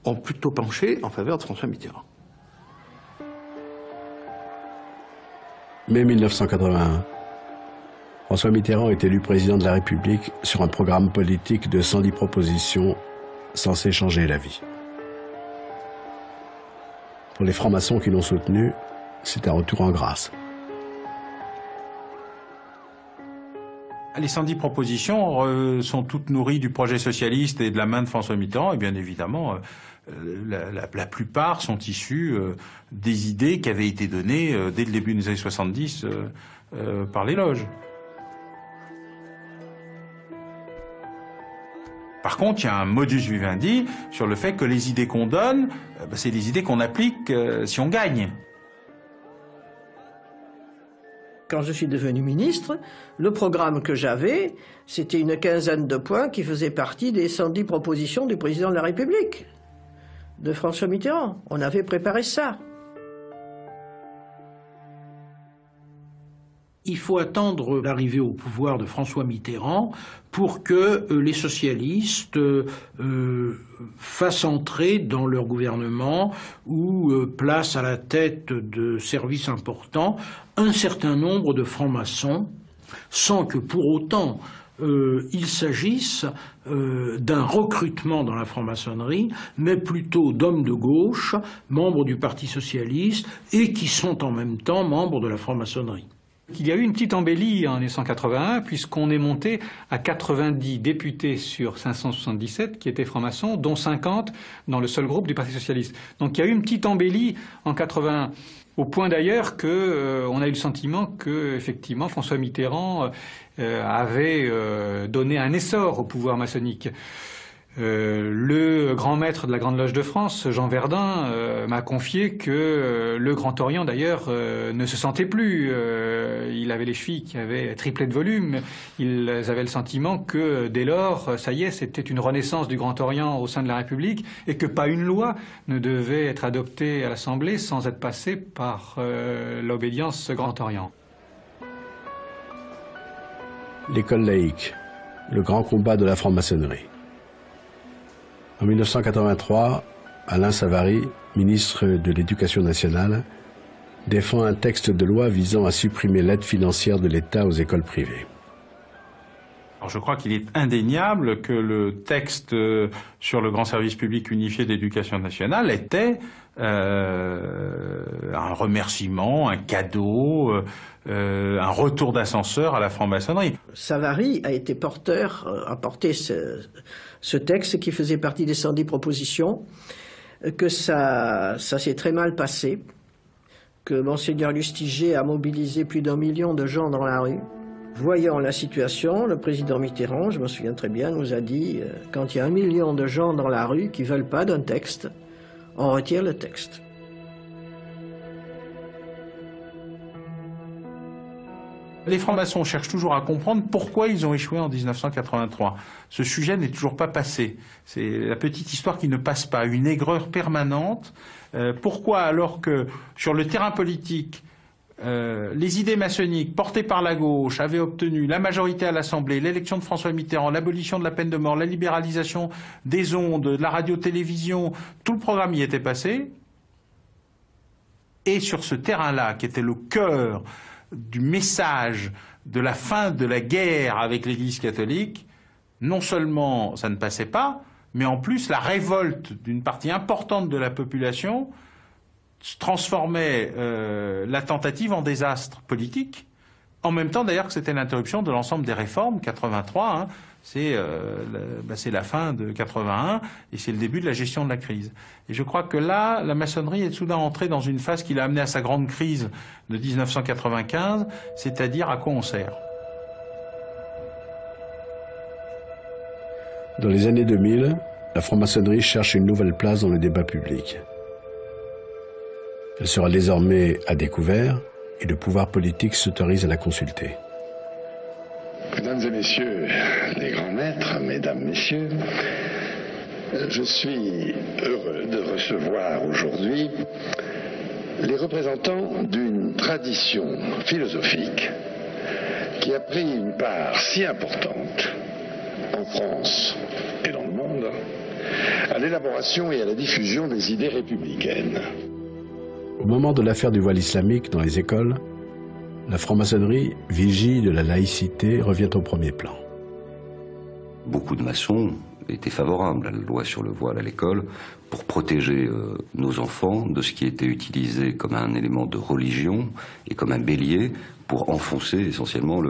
ont plutôt penché en faveur de François Mitterrand. Mai 1981. François Mitterrand est élu président de la République sur un programme politique de 110 propositions censées changer la vie. Pour les francs-maçons qui l'ont soutenu, c'est un retour en grâce. Les 110 propositions sont toutes nourries du projet socialiste et de la main de François Mitterrand, et bien évidemment, la plupart sont issus des idées qui avaient été données dès le début des années 70 par les loges. Par contre, il y a un modus vivendi sur le fait que les idées qu'on donne, c'est des idées qu'on applique si on gagne. Quand je suis devenu ministre, le programme que j'avais, c'était une quinzaine de points qui faisaient partie des 110 propositions du président de la République, de François Mitterrand. On avait préparé ça. Il faut attendre l'arrivée au pouvoir de François Mitterrand pour que les socialistes fassent entrer dans leur gouvernement ou placent à la tête de services importants un certain nombre de francs-maçons, sans que pour autant il s'agisse d'un recrutement dans la franc-maçonnerie, mais plutôt d'hommes de gauche, membres du Parti socialiste, et qui sont en même temps membres de la franc-maçonnerie. Il y a eu une petite embellie en 1981, puisqu'on est monté à 90 députés sur 577 qui étaient francs-maçons, dont 50 dans le seul groupe du Parti socialiste. Donc il y a eu une petite embellie en 81, au point d'ailleurs qu'on a eu le sentiment que, effectivement, François Mitterrand avait donné un essor au pouvoir maçonnique. Le grand maître de la Grande Loge de France, Jean Verdun, m'a confié que le Grand Orient, d'ailleurs, ne se sentait plus. Il avait les chevilles qui avaient triplé de volume. Ils avaient le sentiment que, dès lors, ça y est, c'était une renaissance du Grand Orient au sein de la République et que pas une loi ne devait être adoptée à l'Assemblée sans être passée par l'obédience Grand Orient. L'école laïque, le grand combat de la franc-maçonnerie. En 1983, Alain Savary, ministre de l'Éducation nationale, défend un texte de loi visant à supprimer l'aide financière de l'État aux écoles privées. Alors je crois qu'il est indéniable que le texte sur le grand service public unifié d'éducation nationale était un remerciement, un cadeau, un retour d'ascenseur à la franc-maçonnerie. Savary a été a porté ce texte qui faisait partie des 110 propositions, que ça s'est très mal passé, que Monseigneur Lustiger a mobilisé plus d'1 million de gens dans la rue. Voyant la situation, le président Mitterrand, je me souviens très bien, nous a dit quand il y a 1 million de gens dans la rue qui ne veulent pas d'un texte, on retire le texte. Les francs-maçons cherchent toujours à comprendre pourquoi ils ont échoué en 1983. Ce sujet n'est toujours pas passé. C'est la petite histoire qui ne passe pas, une aigreur permanente. Pourquoi, alors que sur le terrain politique, les idées maçonniques portées par la gauche avaient obtenu la majorité à l'Assemblée, l'élection de François Mitterrand, l'abolition de la peine de mort, la libéralisation des ondes, de la radio-télévision, tout le programme y était passé. Et sur ce terrain-là, qui était le cœur du message de la fin de la guerre avec l'Église catholique, non seulement ça ne passait pas, mais en plus la révolte d'une partie importante de la population transformait la tentative en désastre politique, en même temps d'ailleurs que c'était l'interruption de l'ensemble des réformes. 83, hein, c'est la fin de 81 et c'est le début de la gestion de la crise. Et je crois que là, la maçonnerie est soudain entrée dans une phase qui l'a amenée à sa grande crise de 1995, c'est-à-dire à quoi on sert. Dans les années 2000, la franc-maçonnerie cherche une nouvelle place dans le débat public. Elle sera désormais à découvert et le pouvoir politique s'autorise à la consulter. Mesdames et messieurs les grands maîtres, mesdames, messieurs, je suis heureux de recevoir aujourd'hui les représentants d'une tradition philosophique qui a pris une part si importante en France et dans le monde à l'élaboration et à la diffusion des idées républicaines. Au moment de l'affaire du voile islamique dans les écoles, la franc-maçonnerie, vigie de la laïcité, revient au premier plan. Beaucoup de maçons étaient favorables à la loi sur le voile à l'école pour protéger nos enfants de ce qui était utilisé comme un élément de religion et comme un bélier pour enfoncer essentiellement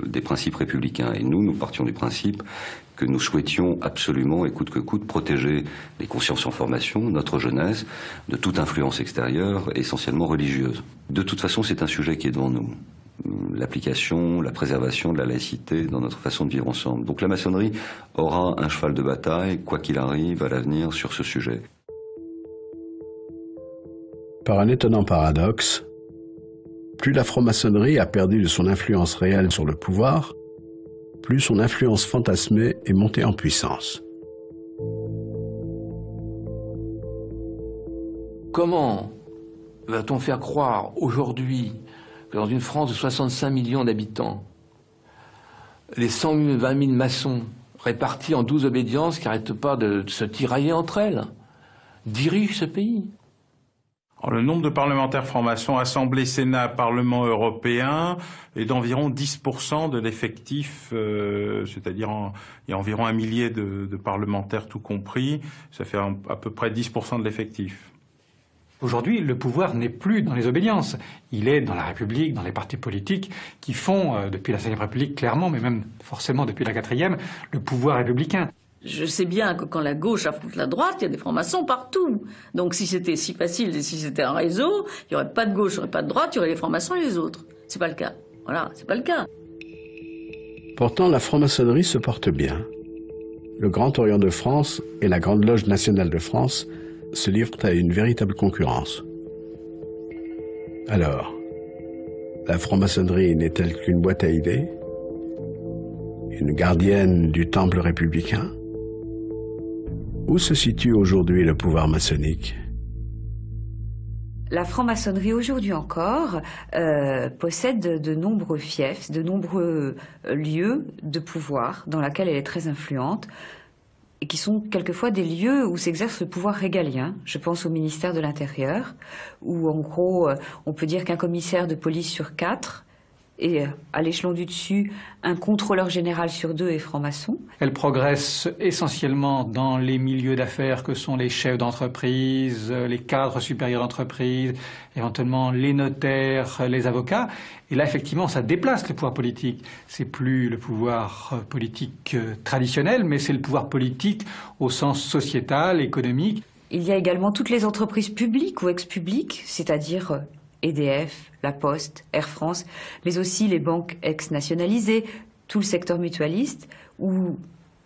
des principes républicains. Et nous partions du principe que nous souhaitions absolument, et coûte que coûte, protéger les consciences en formation, notre jeunesse, de toute influence extérieure, essentiellement religieuse. De toute façon, c'est un sujet qui est devant nous. L'application, la préservation de la laïcité dans notre façon de vivre ensemble. Donc la maçonnerie aura un cheval de bataille, quoi qu'il arrive à l'avenir, sur ce sujet. Par un étonnant paradoxe, plus la franc-maçonnerie a perdu de son influence réelle sur le pouvoir, plus son influence fantasmée est montée en puissance. Comment va-t-on faire croire aujourd'hui que dans une France de 65 millions d'habitants, les 120 000 maçons répartis en 12 obédiences qui n'arrêtent pas de se tirailler entre elles dirigent ce pays? Alors, le nombre de parlementaires francs-maçons, Assemblée, Sénat, Parlement européen, est d'environ 10% de l'effectif, c'est-à-dire il y a environ 1 millier de parlementaires tout compris, ça fait à peu près 10% de l'effectif. Aujourd'hui, le pouvoir n'est plus dans les obédiences. Il est dans la République, dans les partis politiques qui font, depuis la Ve République clairement, mais même forcément depuis la 4e, le pouvoir républicain. Je sais bien que quand la gauche affronte la droite, il y a des francs-maçons partout. Donc si c'était si facile, si c'était un réseau, il n'y aurait pas de gauche, il n'y aurait pas de droite, il y aurait les francs-maçons et les autres. C'est pas le cas. Voilà, c'est pas le cas. Pourtant, la franc-maçonnerie se porte bien. Le Grand Orient de France et la Grande Loge nationale de France se livrent à une véritable concurrence. Alors, la franc-maçonnerie n'est-elle qu'une boîte à idées? Une gardienne du temple républicain? Où se situe aujourd'hui le pouvoir maçonnique? La franc-maçonnerie aujourd'hui encore possède de nombreux fiefs, de nombreux lieux de pouvoir dans lesquels elle est très influente et qui sont quelquefois des lieux où s'exerce le pouvoir régalien. Je pense au ministère de l'Intérieur où en gros on peut dire qu'un commissaire de police sur 4 et à l'échelon du dessus, un contrôleur général sur 2 est franc-maçon. Elle progresse essentiellement dans les milieux d'affaires que sont les chefs d'entreprise, les cadres supérieurs d'entreprise, éventuellement les notaires, les avocats. Et là, effectivement, ça déplace le pouvoir politique. C'est plus le pouvoir politique traditionnel, mais c'est le pouvoir politique au sens sociétal, économique. Il y a également toutes les entreprises publiques ou ex-publiques, c'est-à-dire EDF, La Poste, Air France, mais aussi les banques ex-nationalisées, tout le secteur mutualiste, où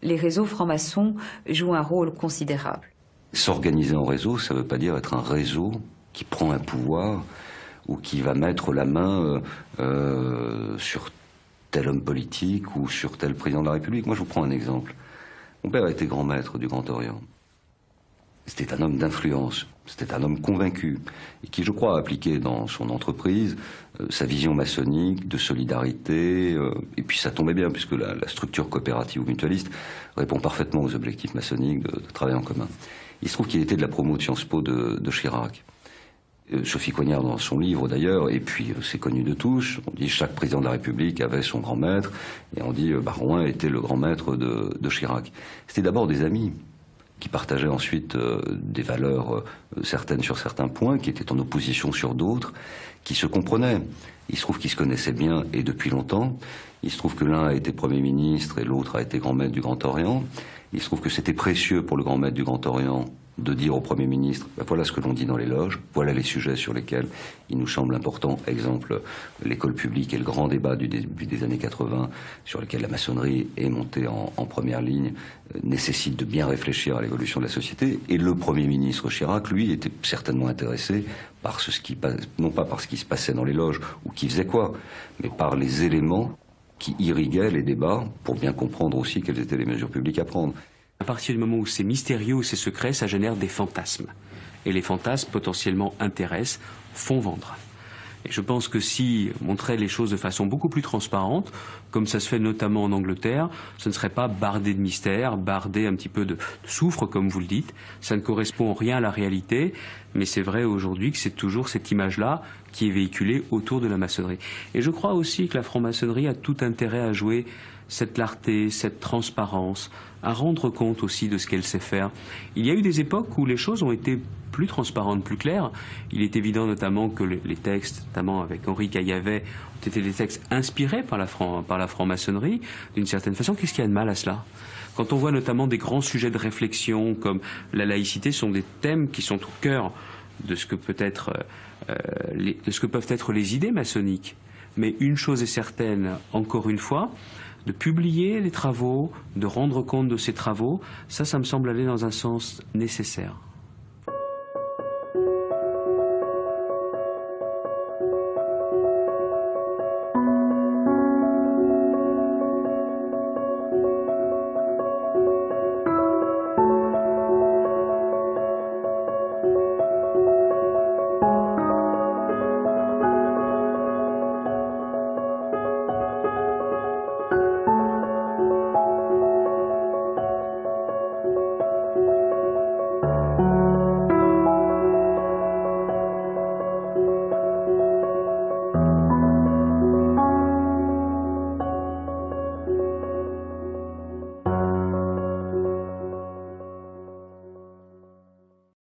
les réseaux francs-maçons jouent un rôle considérable. S'organiser en réseau, ça ne veut pas dire être un réseau qui prend un pouvoir ou qui va mettre la main sur tel homme politique ou sur tel président de la République. Moi, je vous prends un exemple. Mon père a été grand maître du Grand Orient. C'était un homme d'influence, c'était un homme convaincu, et qui, je crois, a appliqué dans son entreprise sa vision maçonnique, de solidarité, et puis ça tombait bien, puisque la structure coopérative ou mutualiste répond parfaitement aux objectifs maçonniques de travail en commun. Il se trouve qu'il était de la promo de Sciences Po de Chirac. Sophie Coignard dans son livre d'ailleurs, et puis c'est connu de tous, on dit chaque président de la République avait son grand maître, et on dit Barouin était le grand maître de Chirac. C'était d'abord des amis, qui partageaient ensuite des valeurs certaines sur certains points, qui étaient en opposition sur d'autres, qui se comprenaient. Il se trouve qu'ils se connaissaient bien et depuis longtemps. Il se trouve que l'un a été Premier ministre et l'autre a été grand maître du Grand Orient. Il se trouve que c'était précieux pour le grand maître du Grand Orient de dire au Premier ministre, ben voilà ce que l'on dit dans les loges, voilà les sujets sur lesquels il nous semble important. Exemple, l'école publique et le grand débat du début des années 80, sur lequel la maçonnerie est montée en première ligne, nécessite de bien réfléchir à l'évolution de la société. Et le Premier ministre Chirac, lui, était certainement intéressé par non pas par ce qui se passait dans les loges, ou qui faisait quoi, mais par les éléments qui irriguaient les débats, pour bien comprendre aussi quelles étaient les mesures publiques à prendre. À partir du moment où c'est mystérieux, où c'est secret, ça génère des fantasmes. Et les fantasmes potentiellement intéressent, font vendre. Et je pense que si on montrait les choses de façon beaucoup plus transparente, comme ça se fait notamment en Angleterre, ce ne serait pas bardé de mystère, bardé un petit peu de soufre, comme vous le dites. Ça ne correspond en rien à la réalité, mais c'est vrai aujourd'hui que c'est toujours cette image-là qui est véhiculée autour de la maçonnerie. Et je crois aussi que la franc-maçonnerie a tout intérêt à jouer cette clarté, cette transparence, à rendre compte aussi de ce qu'elle sait faire. Il y a eu des époques où les choses ont été plus transparentes, plus claires. Il est évident notamment que les textes, notamment avec Henri Caillavet, ont été des textes inspirés par la franc-maçonnerie, d'une certaine façon. Qu'est-ce qu'il y a de mal à cela ? Quand on voit notamment des grands sujets de réflexion comme la laïcité, sont des thèmes qui sont au cœur de ce que peuvent être les idées maçonniques. Mais une chose est certaine, encore une fois, de publier les travaux, de rendre compte de ces travaux, ça me semble aller dans un sens nécessaire.